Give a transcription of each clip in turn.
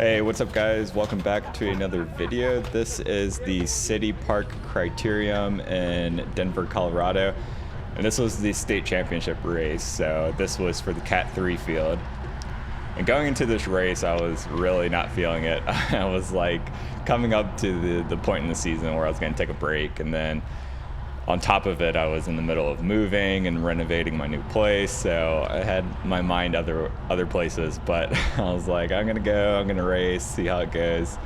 Hey, what's up guys? Welcome back to another video. This is the City Park Criterium in Denver, Colorado. And this was the state championship race. So this was for the Cat 3 field. And going into this race, I was really not feeling it. I was like coming up to the point in the season where I was gonna take a break, and then on top of it, I was in the middle of moving and renovating my new place, so I had my mind other places, but I was like, I'm gonna race, see how it goes.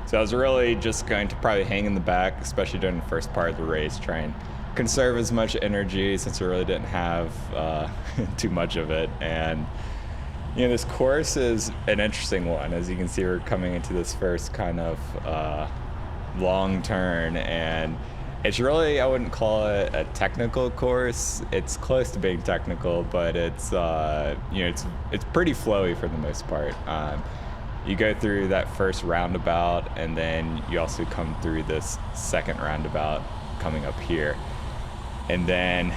So I was really just going to probably hang in the back, especially during the first part of the race, try and conserve as much energy since we really didn't have too much of it. And you know, this course is an interesting one. As you can see, we're coming into this first kind of long turn, and it's really, I wouldn't call it a technical course. It's close to being technical, but it's you know, it's pretty flowy for the most part. You go through that first roundabout, and then you also come through this second roundabout coming up here, and then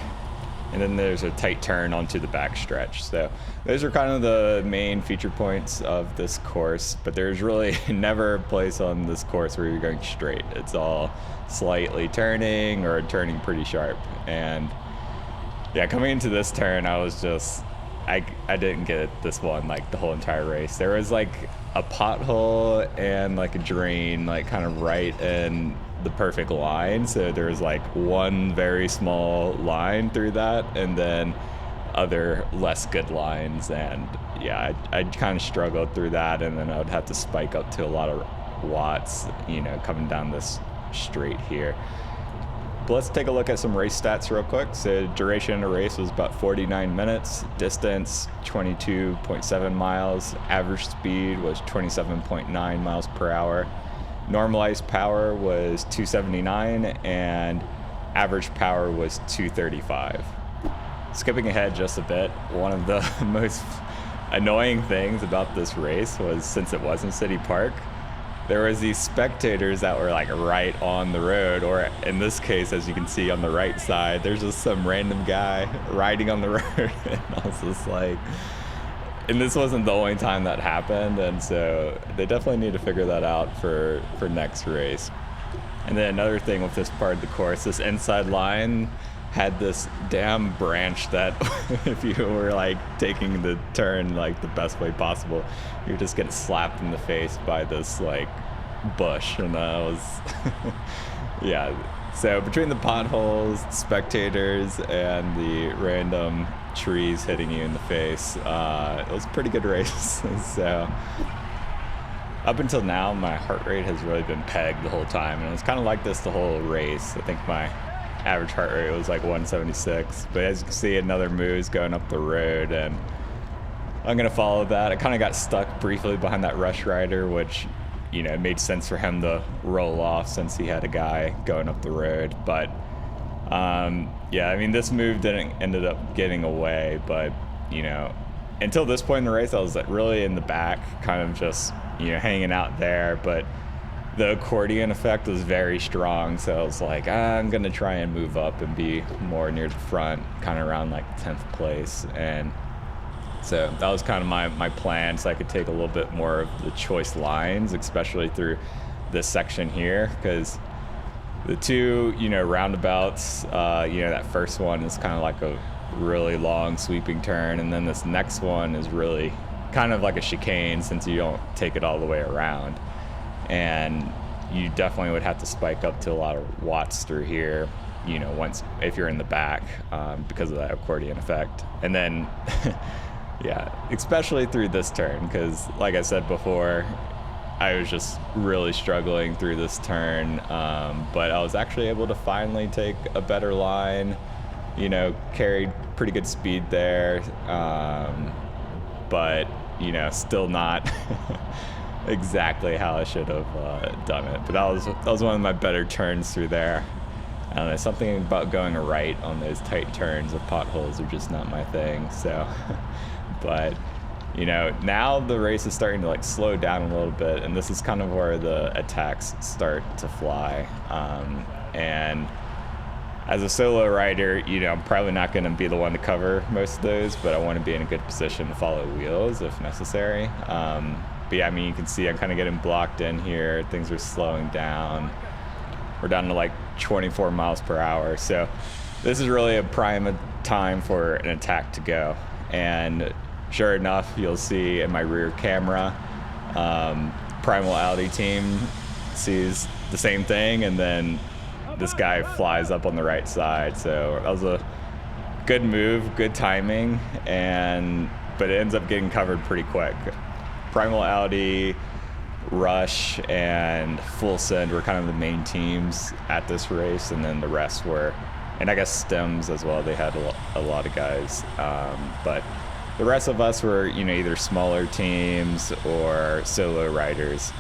there's a tight turn onto the back stretch. So those are kind of the main feature points of this course, but there's really never a place on this course where you're going straight. It's all slightly turning or turning pretty sharp. And yeah, coming into this turn, I was just, I didn't get this one like the whole entire race. There was like a pothole and like a drain like kind of right in the perfect line, so there was like one very small line through that, and then other less good lines. And yeah, I kind of struggled through that, and then I would have to spike up to a lot of watts, you know, coming down this straight here. But let's take a look at some race stats real quick. So duration of the race was about 49 minutes, distance 22.7 miles, average speed was 27.9 miles per hour, normalized power was 279, and average power was 235. Skipping ahead just a bit, one of the most annoying things about this race was, since it wasn't City Park, there was these spectators that were like right on the road, or in this case, as you can see on the right side, there's just some random guy riding on the road. And I was just like, and this wasn't the only time that happened, and so they definitely need to figure that out for next race. And then another thing with this part of the course, this inside line had this damn branch that if you were like taking the turn like the best way possible, you would just get slapped in the face by this like bush. And that was yeah, so between the potholes, spectators, and the random trees hitting you in the face, it was a pretty good race. So up until now, my heart rate has really been pegged the whole time, and it's kind of like this the whole race. I think my average heart rate was like 176, but as you can see, another move's going up the road, and I'm gonna follow that. I kind of got stuck briefly behind that rush rider, which, you know, it made sense for him to roll off since he had a guy going up the road. But yeah, I mean, this move ended up getting away, but you know, until this point in the race, I was like really in the back, kind of just, you know, hanging out there. But the accordion effect was very strong, so I was like, I'm gonna try and move up and be more near the front, kind of around like 10th place. And so that was kind of my plan, so I could take a little bit more of the choice lines, especially through this section here, because the two, you know, roundabouts, you know, that first one is kind of like a really long sweeping turn, and then this next one is really kind of like a chicane since you don't take it all the way around. And you definitely would have to spike up to a lot of watts through here, you know, once if you're in the back, because of that accordion effect. And then yeah, especially through this turn, because like I said before, I was just really struggling through this turn, but I was actually able to finally take a better line, you know, carried pretty good speed there, but you know, still not exactly how I should have done it. But that was one of my better turns through there. I don't know, something about going right on those tight turns with potholes are just not my thing. So but you know, now the race is starting to like slow down a little bit, and this is kind of where the attacks start to fly. And as a solo rider, you know, I'm probably not going to be the one to cover most of those, but I want to be in a good position to follow wheels if necessary. But yeah, I mean, you can see I'm kind of getting blocked in here. Things are slowing down. We're down to like 24 miles per hour. So this is really a prime time for an attack to go. And sure enough, you'll see in my rear camera, Primality team sees the same thing, and then this guy flies up on the right side. So that was a good move, good timing, but it ends up getting covered pretty quick. Primality, Rush, and Full Send were kind of the main teams at this race, and then the rest were, and I guess Stems as well. They had a lot of guys, but the rest of us were, either smaller teams or solo riders.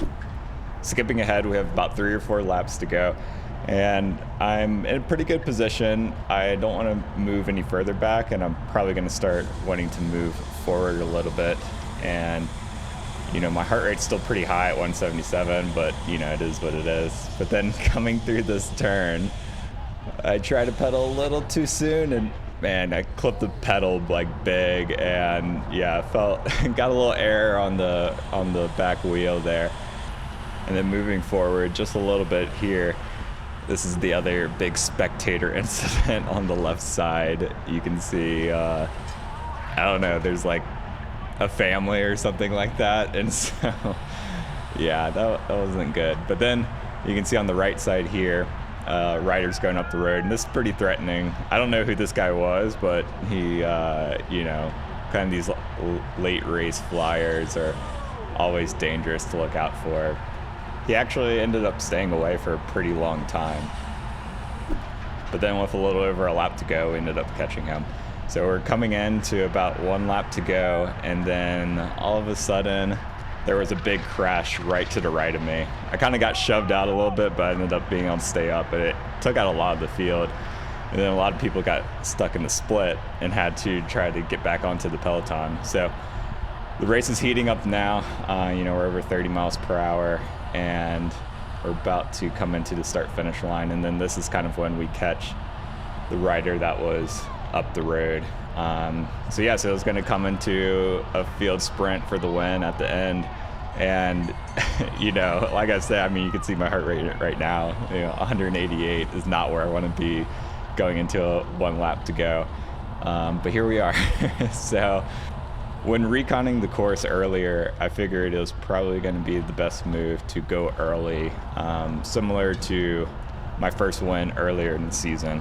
Skipping ahead, we have about 3 or 4 laps to go, and I'm in a pretty good position. I don't want to move any further back, and I'm probably going to start wanting to move forward a little bit. And my heart rate's still pretty high at 177, but it is what it is. But then coming through this turn, I tried to pedal a little too soon, and man, I clipped the pedal like big, and yeah, got a little air on the back wheel there. And then moving forward just a little bit here, this is the other big spectator incident on the left side. You can see, I don't know, there's like a family or something like that. And so, yeah, that wasn't good. But then you can see on the right side here, riders going up the road, and this is pretty threatening. I don't know who this guy was, but he, kind of these late race flyers are always dangerous to look out for. He actually ended up staying away for a pretty long time. But then with a little over a lap to go, we ended up catching him. So we're coming in to about 1 lap to go, and then all of a sudden, there was a big crash right to the right of me. I kind of got shoved out a little bit, but I ended up being able to stay up, but it took out a lot of the field. And then a lot of people got stuck in the split and had to try to get back onto the peloton. So the race is heating up now. We're over 30 miles per hour, and we're about to come into the start-finish line. And then this is kind of when we catch the rider that was up the road. So it was going to come into a field sprint for the win at the end. And, like I said, I mean, you can see my heart rate right now. 188 is not where I want to be going into 1 lap to go. But here we are. So when reconning the course earlier, I figured it was probably going to be the best move to go early, similar to my first win earlier in the season.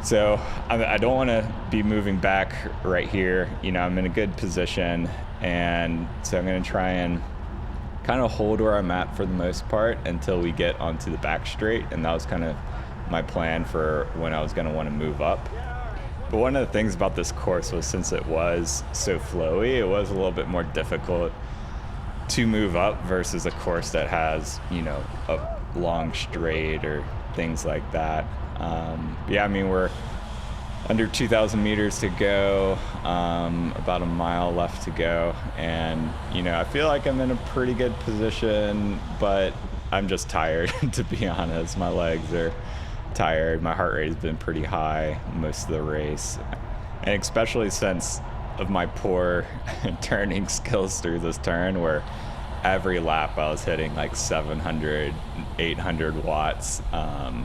So I don't want to be moving back right here. I'm in a good position, and so I'm going to try and kind of hold where I'm at for the most part until we get onto the back straight, and that was kind of my plan for when I was going to want to move up. But one of the things about this course was, since it was so flowy, it was a little bit more difficult to move up versus a course that has, a long straight or things like that. We're under 2,000 meters to go, about a mile left to go. And, I feel like I'm in a pretty good position, but I'm just tired, to be honest. My legs are tired. My heart rate has been pretty high most of the race, and especially since of my poor turning skills through this turn, where every lap I was hitting like 700, 800 watts. I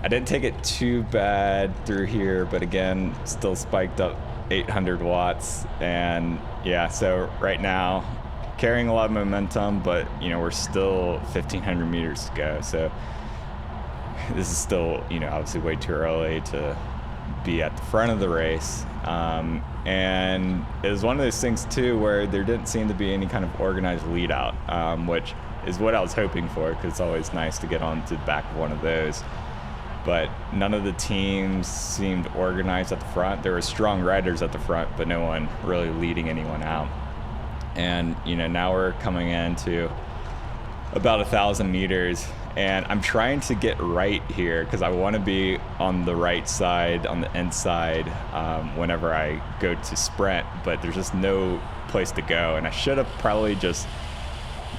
didn't take it too bad through here, but again, still spiked up 800 watts. And so right now, carrying a lot of momentum, but we're still 1,500 meters to go. So this is still, obviously way too early to be at the front of the race. And it was one of those things too where there didn't seem to be any kind of organized lead out, which is what I was hoping for, because it's always nice to get onto the back of one of those. But none of the teams seemed organized at the front. There were strong riders at the front, but no one really leading anyone out. And now we're coming into about 1,000 meters, and I'm trying to get right here because I want to be on the right side, on the inside, whenever I go to sprint, but there's just no place to go. And I should have probably just,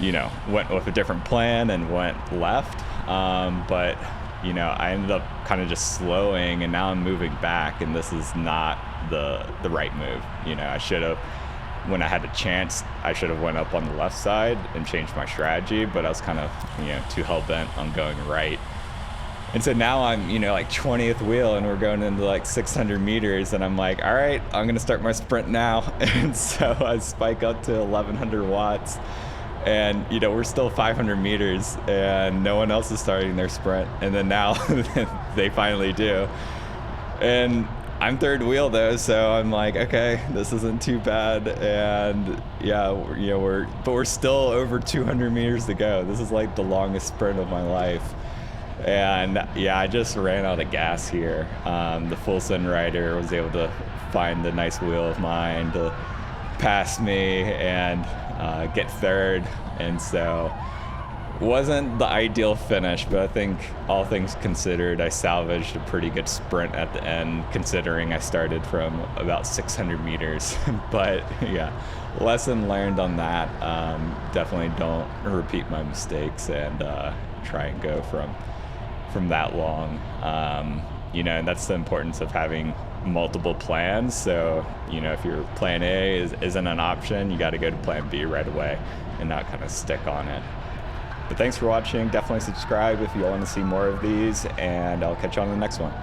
went with a different plan and went left. But, I ended up kind of just slowing, and now I'm moving back, and this is not the right move. I should have when I had a chance, I should have went up on the left side and changed my strategy, but I was kind of, too hell-bent on going right. And so now I'm, like 20th wheel, and we're going into like 600 meters, and I'm like, all right, I'm gonna start my sprint now. And so I spike up to 1100 watts, and we're still 500 meters, and no one else is starting their sprint. And then now they finally do. And I'm third wheel though, so I'm like, okay, this isn't too bad. And yeah, we're still over 200 meters to go. This is like the longest sprint of my life. And yeah, I just ran out of gas here. The full sun rider was able to find the nice wheel of mine to pass me and get third. And so wasn't the ideal finish, but I think all things considered, I salvaged a pretty good sprint at the end, considering I started from about 600 meters. But yeah, lesson learned on that. Definitely don't repeat my mistakes and try and go from that long. And that's the importance of having multiple plans. So, if your plan A isn't an option, you got to go to plan B right away and not kind of stick on it. But thanks for watching. Definitely subscribe if you want to see more of these, and I'll catch you on the next one.